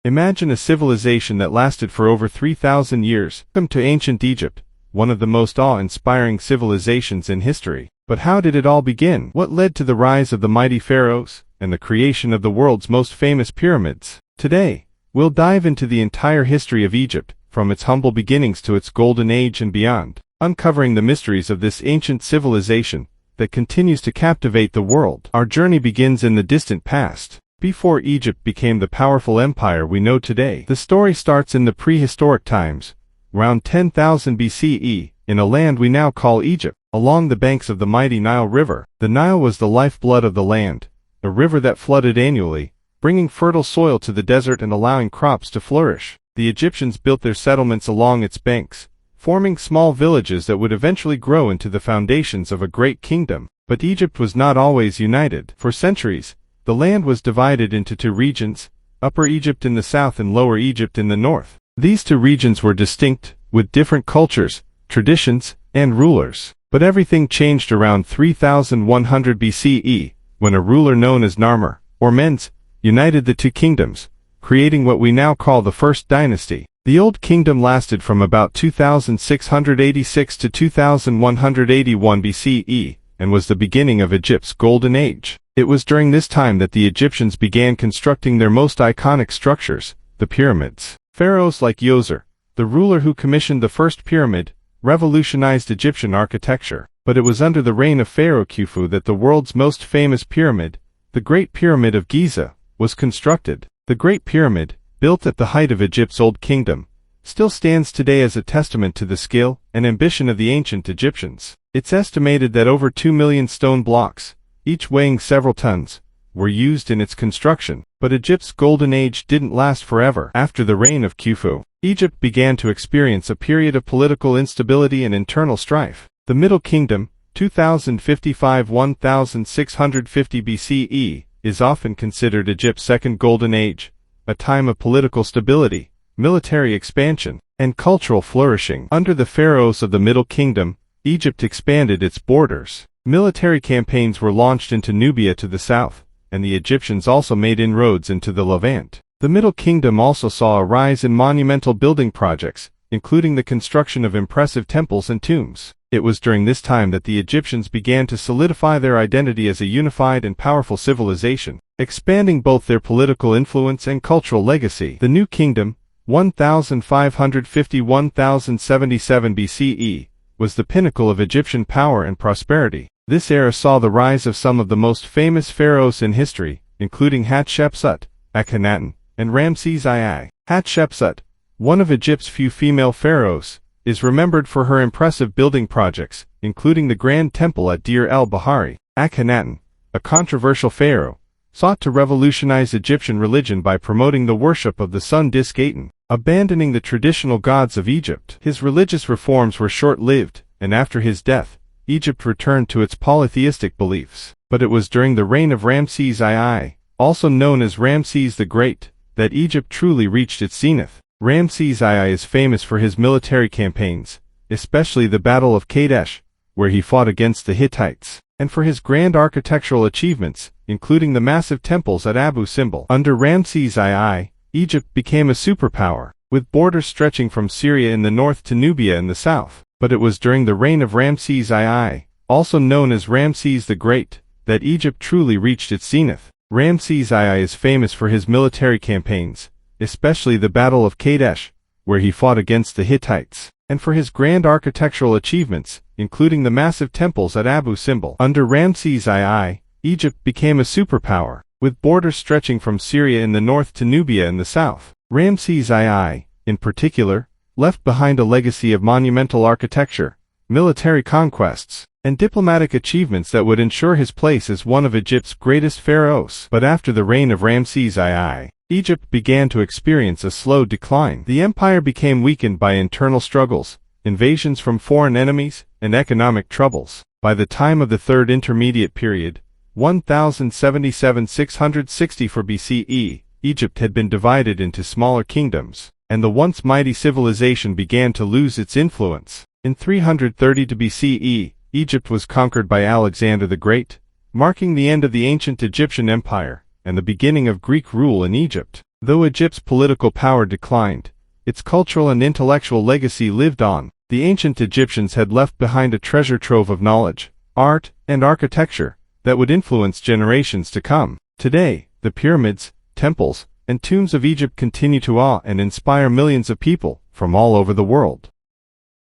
Imagine a civilization that lasted for over 3,000 years. Welcome to ancient Egypt, one of the most awe-inspiring civilizations in history. But how did it all begin? What led to the rise of the mighty pharaohs and the creation of the world's most famous pyramids? Today, we'll dive into the entire history of Egypt, from its humble beginnings to its golden age and beyond, uncovering the mysteries of this ancient civilization that continues to captivate the world. Our journey begins in the distant past. Before Egypt became the powerful empire we know today, the story starts in the prehistoric times, around 10,000 BCE, in a land we now call Egypt. Along the banks of the mighty Nile River, the Nile was the lifeblood of the land, a river that flooded annually, bringing fertile soil to the desert and allowing crops to flourish. The Egyptians built their settlements along its banks, forming small villages that would eventually grow into the foundations of a great kingdom. But Egypt was not always united. For centuries, the land was divided into two regions, Upper Egypt in the south and Lower Egypt in the north. These two regions were distinct, with different cultures, traditions, and rulers. But everything changed around 3100 BCE, when a ruler known as Narmer, or Mens, united the two kingdoms, creating what we now call the First Dynasty. The Old Kingdom lasted from about 2686 to 2181 BCE, and was the beginning of Egypt's Golden Age. It was during this time that the Egyptians began constructing their most iconic structures, the pyramids. Pharaohs like Djoser, the ruler who commissioned the first pyramid, revolutionized Egyptian architecture. But it was under the reign of Pharaoh Khufu that the world's most famous pyramid, the Great Pyramid of Giza, was constructed. The Great Pyramid, built at the height of Egypt's Old Kingdom, still stands today as a testament to the skill and ambition of the ancient Egyptians. It's estimated that over 2 million stone blocks, each weighing several tons, were used in its construction. But Egypt's golden age didn't last forever. After the reign of Khufu, Egypt began to experience a period of political instability and internal strife. The Middle Kingdom, 2055–1650 BCE, is often considered Egypt's second golden age, a time of political stability, military expansion, and cultural flourishing. Under the pharaohs of the Middle Kingdom, Egypt expanded its borders. Military campaigns were launched into Nubia to the south, and the Egyptians also made inroads into the Levant. The Middle Kingdom also saw a rise in monumental building projects, including the construction of impressive temples and tombs. It was during this time that the Egyptians began to solidify their identity as a unified and powerful civilization, expanding both their political influence and cultural legacy. The New Kingdom, 1550–1077 BCE, was the pinnacle of Egyptian power and prosperity. This era saw the rise of some of the most famous pharaohs in history, including Hatshepsut, Akhenaten, and Ramses II. Hatshepsut, one of Egypt's few female pharaohs, is remembered for her impressive building projects, including the Grand Temple at Deir el-Bahari. Akhenaten, a controversial pharaoh, sought to revolutionize Egyptian religion by promoting the worship of the sun disk Aten, abandoning the traditional gods of Egypt. His religious reforms were short-lived, and after his death, Egypt returned to its polytheistic beliefs. But it was during the reign of Ramses II, also known as Ramses the Great, that Egypt truly reached its zenith. Ramses II is famous for his military campaigns, especially the Battle of Kadesh, where he fought against the Hittites, and for his grand architectural achievements, including the massive temples at Abu Simbel. Under Ramses II, Egypt became a superpower, with borders stretching from Syria in the north to Nubia in the south. But it was during the reign of Ramses II, also known as Ramses the Great, that Egypt truly reached its zenith. Ramses II is famous for his military campaigns, especially the Battle of Kadesh, where he fought against the Hittites, and for his grand architectural achievements, including the massive temples at Abu Simbel. Under Ramses II, Egypt became a superpower, with borders stretching from Syria in the north to Nubia in the south. Ramses II, in particular, left behind a legacy of monumental architecture, military conquests, and diplomatic achievements that would ensure his place as one of Egypt's greatest pharaohs. But after the reign of Ramses II, Egypt began to experience a slow decline. The empire became weakened by internal struggles, invasions from foreign enemies, and economic troubles. By the time of the Third Intermediate Period, 1077–664 BCE, Egypt had been divided into smaller kingdoms, and the once mighty civilization began to lose its influence. In 332 BCE, Egypt was conquered by Alexander the Great, marking the end of the ancient Egyptian Empire, and the beginning of Greek rule in Egypt. Though Egypt's political power declined, its cultural and intellectual legacy lived on. The ancient Egyptians had left behind a treasure trove of knowledge, art, and architecture that would influence generations to come. Today, the pyramids, temples, and tombs of Egypt continue to awe and inspire millions of people from all over the world.